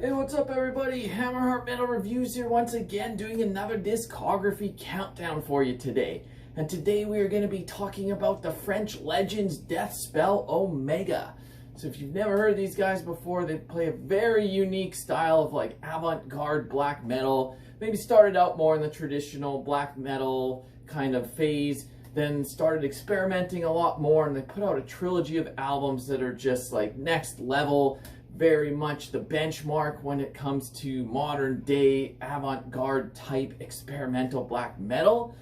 Hey, what's up everybody? Hammerheart Metal Reviews here once again, doing another discography countdown for you today. And today we are going to be talking about the French legends Deathspell Omega. So if you've never heard of these guys before, they play a very unique style of like avant-garde black metal. Maybe started out more in the traditional black metal kind of phase, then started experimenting a lot more, and they put out a trilogy of albums that are just like next level. Very much the benchmark when it comes to modern day avant-garde type experimental black metal.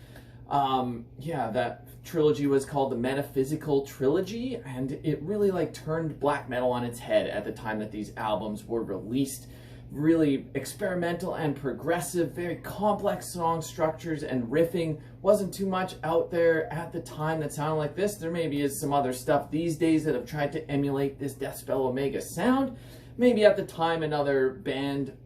Yeah, that trilogy was called the Metaphysical trilogy, and it really like turned black metal on its head at the time that these albums were released. Really experimental and progressive, very complex song structures and riffing. Wasn't too much out there at the time that sounded like this. There maybe is some other stuff these days that have tried to emulate this Deathspell Omega sound. Maybe at the time another band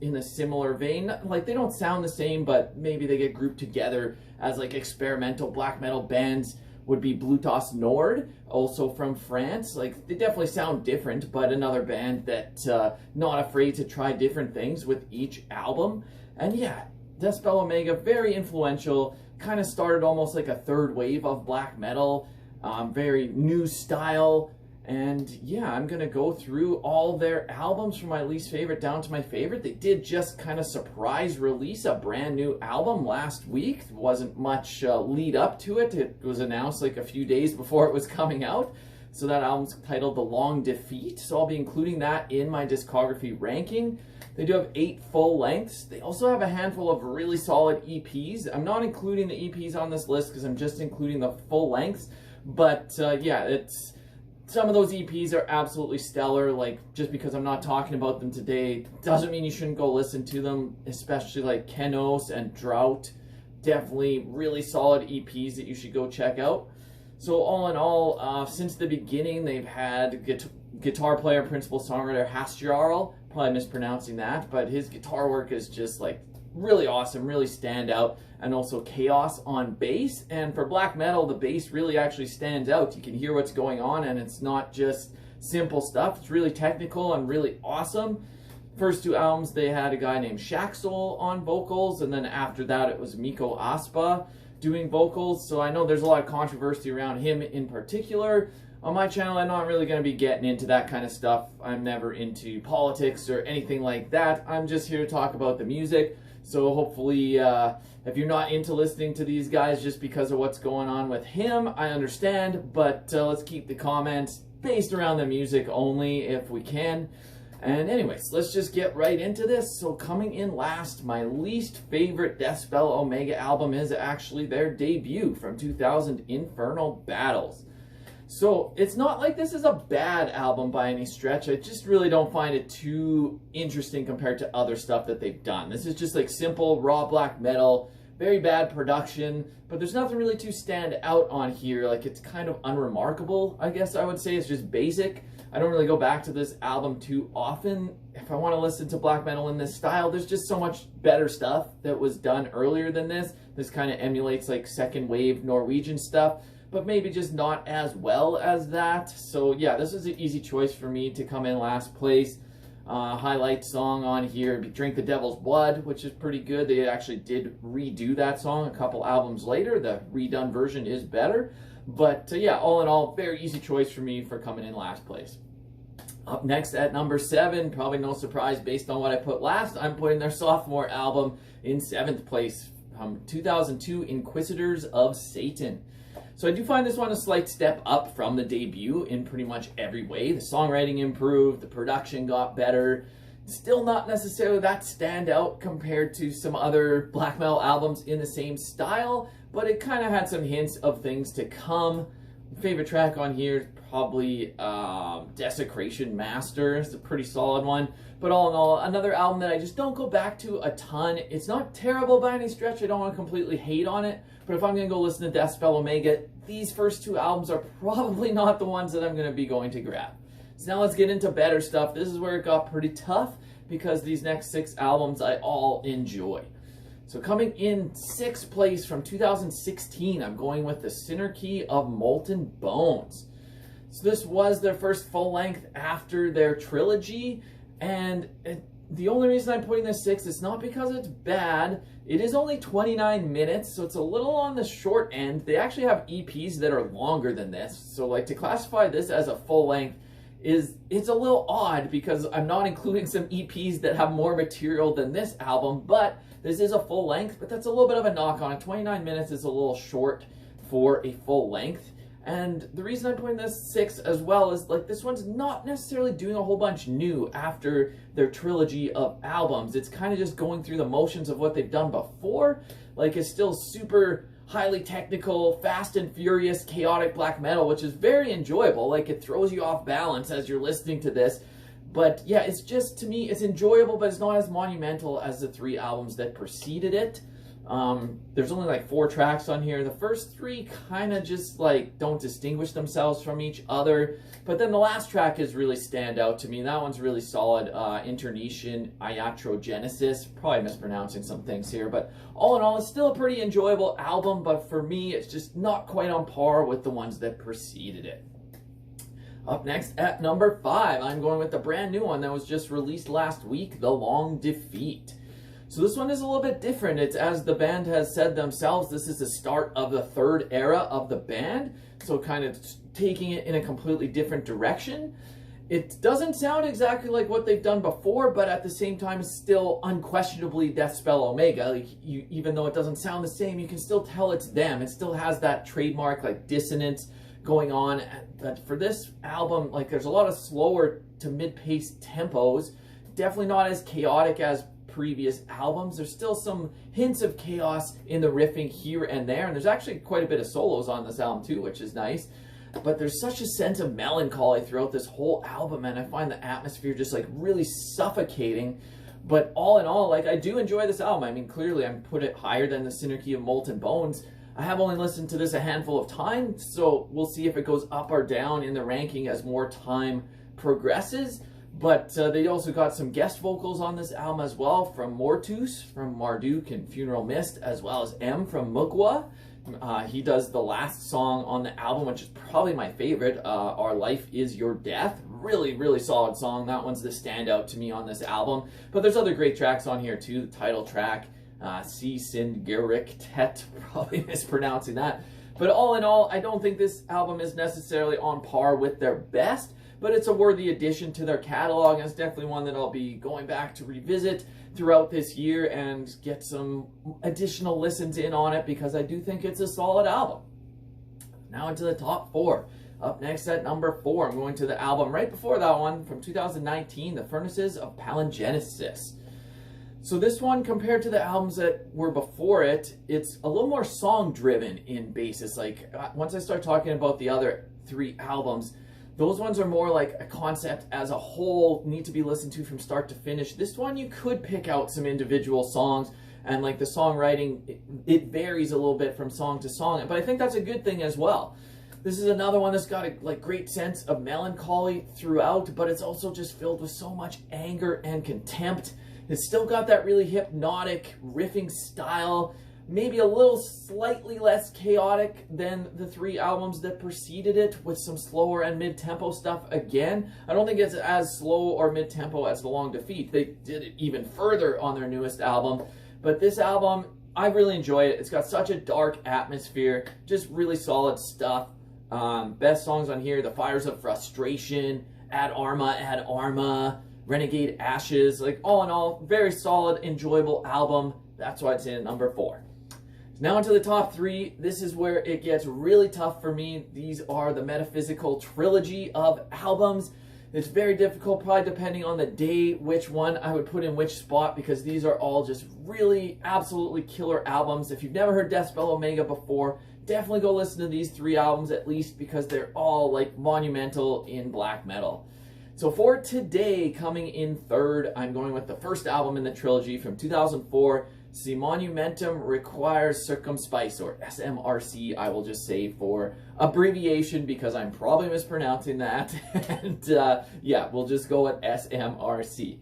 in a similar vein, like they don't sound the same, but maybe they get grouped together as like experimental black metal bands. Would be Blutos Nord, also from France. Like, they definitely sound different, but another band that not afraid to try different things with each album. And yeah, Deathspell Omega, very influential, kind of started almost like a third wave of black metal, very new style. And yeah, I'm gonna go through all their albums from my least favorite down to my favorite. They did just kind of surprise release a brand new album last week. There wasn't much lead up to it. It was announced like a few days before it was coming out. So that album's titled The Long Defeat. So I'll be including that in my discography ranking. They do have 8 full lengths. They also have a handful of really solid EPs. I'm not including the EPs on this list because I'm just including the full lengths. But yeah, some of those EPs are absolutely stellar. Like, just because I'm not talking about them today doesn't mean you shouldn't go listen to them, especially like Kenos and Drought. Definitely really solid EPs that you should go check out. So all in all, since the beginning, they've had guitar player, principal songwriter Hasjarl, probably mispronouncing that, but his guitar work is just like really awesome, really stand out, and also Chaos on bass. And for black metal, the bass really actually stands out. You can hear what's going on, and it's not just simple stuff. It's really technical and really awesome. First 2 albums, they had a guy named Shaxol on vocals, and then after that, it was Miko Aspa doing vocals. So I know there's a lot of controversy around him in particular. On my channel, I'm not really going to be getting into that kind of stuff. I'm never into politics or anything like that. I'm just here to talk about the music. So hopefully, if you're not into listening to these guys just because of what's going on with him, I understand. But let's keep the comments based around the music only if we can. And anyways, let's just get right into this. So coming in last, my least favorite Deathspell Omega album is actually their debut from 2000, Infernal Battles. So it's not like this is a bad album by any stretch. I just really don't find it too interesting compared to other stuff that they've done. This is just like simple raw black metal, very bad production, but there's nothing really to stand out on here. Like, it's kind of unremarkable, I guess I would say. It's just basic. I don't really go back to this album too often. If I want to listen to black metal in this style, there's just so much better stuff that was done earlier than this. This kind of emulates like second wave Norwegian stuff, but maybe just not as well as that. So yeah, this was an easy choice for me to come in last place. Highlight song on here, Drink the Devil's Blood, which is pretty good. They actually did redo that song a couple albums later. The redone version is better. But yeah, all in all, very easy choice for me for coming in last place. Up next at number 7, probably no surprise based on what I put last, I'm putting their sophomore album in 7th place from 2002, Inquisitors of Satan. So I do find this one a slight step up from the debut in pretty much every way. The songwriting improved, the production got better. Still not necessarily that standout compared to some other black metal albums in the same style, but it kind of had some hints of things to come. Favorite track on here is probably Desecration Master. It's a pretty solid one. But all in all, another album that I just don't go back to a ton. It's not terrible by any stretch. I don't want to completely hate on it. But if I'm going to go listen to Deathspell Omega, these first 2 albums are probably not the ones that I'm going to be going to grab. So now let's get into better stuff. This is where it got pretty tough because these next 6 albums I all enjoy. So coming in 6th place from 2016, I'm going with the Synarchy of Molten Bones. So this was their first full length after their trilogy, and the only reason I'm putting this 6 is not because it's bad. It is only 29 minutes, so it's a little on the short end. They actually have EPs that are longer than this. So like to classify this as a full length it's a little odd because I'm not including some EPs that have more material than this album, but this is a full length, but that's a little bit of a knock on it. 29 minutes is a little short for a full length. And the reason I'm putting this 6 as well is like this one's not necessarily doing a whole bunch new after their trilogy of albums. It's kind of just going through the motions of what they've done before. Like it's still super highly technical, fast and furious, chaotic black metal, which is very enjoyable. Like it throws you off balance as you're listening to this. But yeah, it's just, to me, it's enjoyable, but it's not as monumental as the 3 albums that preceded it. There's only like 4 tracks on here. The first 3 kind of just like don't distinguish themselves from each other, but then the last track is really stand out to me. That one's really solid. Internecian Iatrogenesis, probably mispronouncing some things here, but all in all, it's still a pretty enjoyable album, but for me, it's just not quite on par with the ones that preceded it. Up next at number 5, I'm going with the brand new one that was just released last week, The Long Defeat. So this one is a little bit different. It's, as the band has said themselves, this is the start of the 3rd era of the band. So kind of taking it in a completely different direction. It doesn't sound exactly like what they've done before, but at the same time, still unquestionably Deathspell Omega. Like even though it doesn't sound the same, you can still tell it's them. It still has that trademark like dissonance going on. But for this album, like there's a lot of slower to mid-paced tempos. Definitely not as chaotic as previous albums. There's still some hints of chaos in the riffing here and there, and there's actually quite a bit of solos on this album too, which is nice. But there's such a sense of melancholy throughout this whole album, and I find the atmosphere just like really suffocating. But all in all, like I do enjoy this album. I mean, clearly I'm put it higher than the Synarchy of Molten Bones. I have only listened to this a handful of times, so we'll see if it goes up or down in the ranking as more time progresses. But they also got some guest vocals on this album as well, from Mortus, from Marduk and Funeral Mist, as well as M from Mugwa. He does the last song on the album, which is probably my favorite, Our Life Is Your Death. Really, really solid song. That one's the standout to me on this album. But there's other great tracks on here too. The title track, Si Sin Gerik Tet, probably mispronouncing that. But all in all, I don't think this album is necessarily on par with their best, but it's a worthy addition to their catalog, and it's definitely one that I'll be going back to revisit throughout this year and get some additional listens in on it, because I do think it's a solid album. Now into the top 4. Up next at number 4, I'm going to the album right before that one from 2019, The Furnaces of Palingenesis. So this one, compared to the albums that were before it, it's a little more song-driven in basis. Like, once I start talking about the other 3 albums, those ones are more like a concept as a whole, need to be listened to from start to finish. This one, you could pick out some individual songs, and like the songwriting, it varies a little bit from song to song, but I think that's a good thing as well. This is another one that's got a like great sense of melancholy throughout, but it's also just filled with so much anger and contempt. It's still got that really hypnotic riffing style, maybe a little slightly less chaotic than the 3 albums that preceded it, with some slower and mid-tempo stuff again. I don't think it's as slow or mid-tempo as The Long Defeat. They did it even further on their newest album. But this album, I really enjoy it. It's got such a dark atmosphere, just really solid stuff. Best songs on here, The Fires of Frustration, Ad Arma, Renegade Ashes. Like, all in all, very solid, enjoyable album. That's why it's in number 4. Now into the top 3. This is where it gets really tough for me. These are the Metaphysical trilogy of albums. It's very difficult, probably depending on the day, which one I would put in which spot, because these are all just really absolutely killer albums. If you've never heard Deathspell Omega before, definitely go listen to these 3 albums at least, because they're all like monumental in black metal. So for today, coming in 3rd, I'm going with the first album in the trilogy from 2004, Si Monumentum Requires Circumspice, or SMRC, I will just say for abbreviation, because I'm probably mispronouncing that. And yeah, we'll just go with SMRC.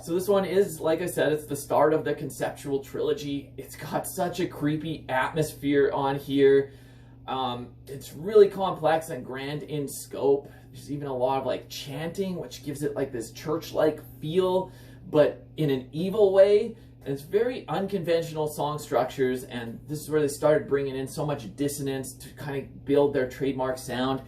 So this one is, like I said, it's the start of the conceptual trilogy. It's got such a creepy atmosphere on here. It's really complex and grand in scope. There's even a lot of like chanting, which gives it like this church-like feel. but in an evil way. And it's very unconventional song structures, and this is where they started bringing in so much dissonance to kind of build their trademark sound.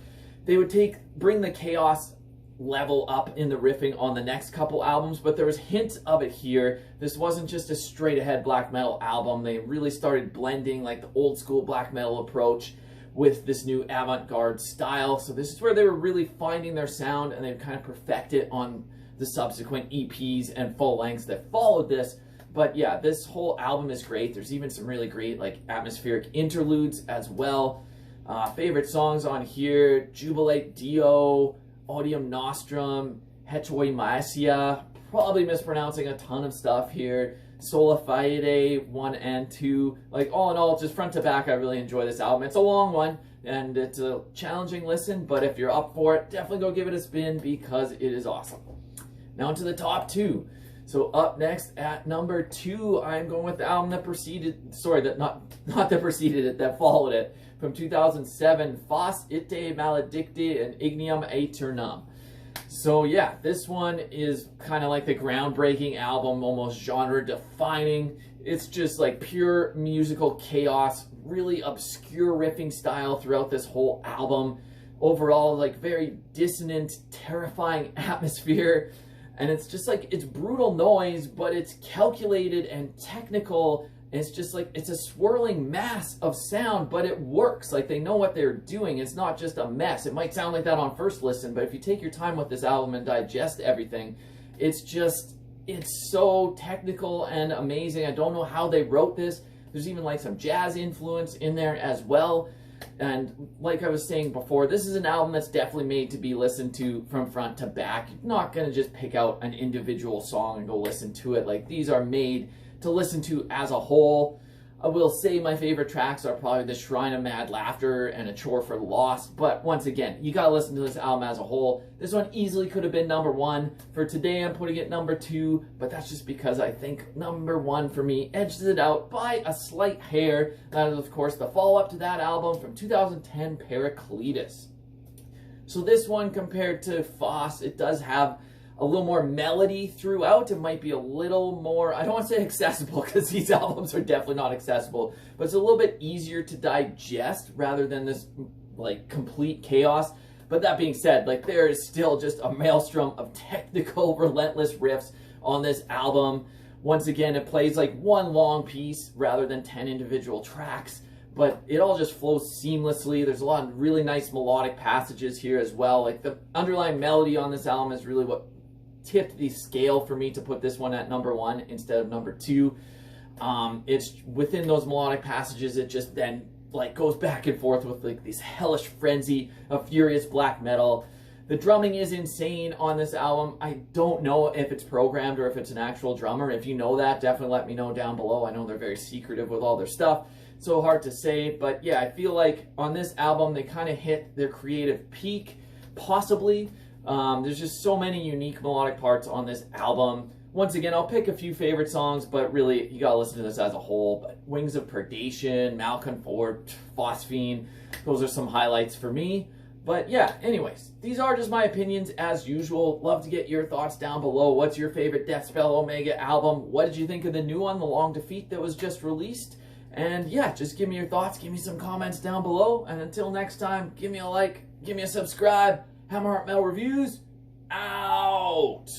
They would bring the chaos level up in the riffing on the next couple albums, but there was hints of it here. This wasn't just a straight ahead black metal album. They really started blending like the old school black metal approach with this new avant-garde style. So this is where they were really finding their sound, and they've kind of perfected it on the subsequent EPs and full lengths that followed this. But yeah, this whole album is great. There's even some really great like atmospheric interludes as well. Favorite songs on here: Jubilate Dio, Odium Nostrum, Hetoi Maesia, probably mispronouncing a ton of stuff here, Sola Fide 1 and 2. Like, all in all, just front to back, I really enjoy this album. It's a long one, and it's a challenging listen, but if you're up for it, definitely go give it a spin because it is awesome. Now into the top 2. So up next at number 2, I'm going with the album that preceded, sorry, not that preceded it, that followed it, from 2007, Fas Ite Maledicte and Ignium Aeternum. So yeah, this one is kind of like the groundbreaking album, almost genre defining. It's just like pure musical chaos, really obscure riffing style throughout this whole album. Overall, like very dissonant, terrifying atmosphere. And it's just like, it's brutal noise, but it's calculated and technical. And it's just like, it's a swirling mass of sound, but it works. Like, they know what they're doing. It's not just a mess. It might sound like that on first listen, but if you take your time with this album and digest everything, it's so technical and amazing. I don't know how they wrote this. There's even like some jazz influence in there as well. And like I was saying before, this is an album that's definitely made to be listened to from front to back. You're not going to just pick out an individual song and go listen to it. Like, these are made to listen to as a whole. I will say my favorite tracks are probably The Shrine of Mad Laughter and A Chore for the Lost. But once again, you got to listen to this album as a whole. This one easily could have been number 1. For today, I'm putting it number 2. But that's just because I think number 1 for me edges it out by a slight hair. That is, of course, the follow-up to that album from 2010, Paracletus. So this one, compared to Fas, it does have a little more melody throughout. It might be a little more, I don't want to say accessible, because these albums are definitely not accessible, but it's a little bit easier to digest rather than this like complete chaos. But that being said, like, there is still just a maelstrom of technical, relentless riffs on this album. Once again, it plays like one long piece rather than 10 individual tracks, but it all just flows seamlessly. There's a lot of really nice melodic passages here as well. Like, the underlying melody on this album is really what tipped the scale for me to put this one at number 1 instead of number 2. It's within those melodic passages, it just then like goes back and forth with like this hellish frenzy of furious black metal. The drumming is insane on this album. I don't know if it's programmed or if it's an actual drummer. If you know that, definitely let me know down below. I know they're very secretive with all their stuff, so hard to say. But yeah, I feel like on this album they kind of hit their creative peak, possibly. There's just so many unique melodic parts on this album. Once again, I'll pick a few favorite songs, but really, you gotta listen to this as a whole. But Wings of Purgation, Malconfort, Phosphine, those are some highlights for me. But yeah, anyways, these are just my opinions as usual. Love to get your thoughts down below. What's your favorite Deathspell Omega album? What did you think of the new one, The Long Defeat, that was just released? And yeah, just give me your thoughts, give me some comments down below. And until next time, give me a like, give me a subscribe. Hammerheart Metal Reviews, out!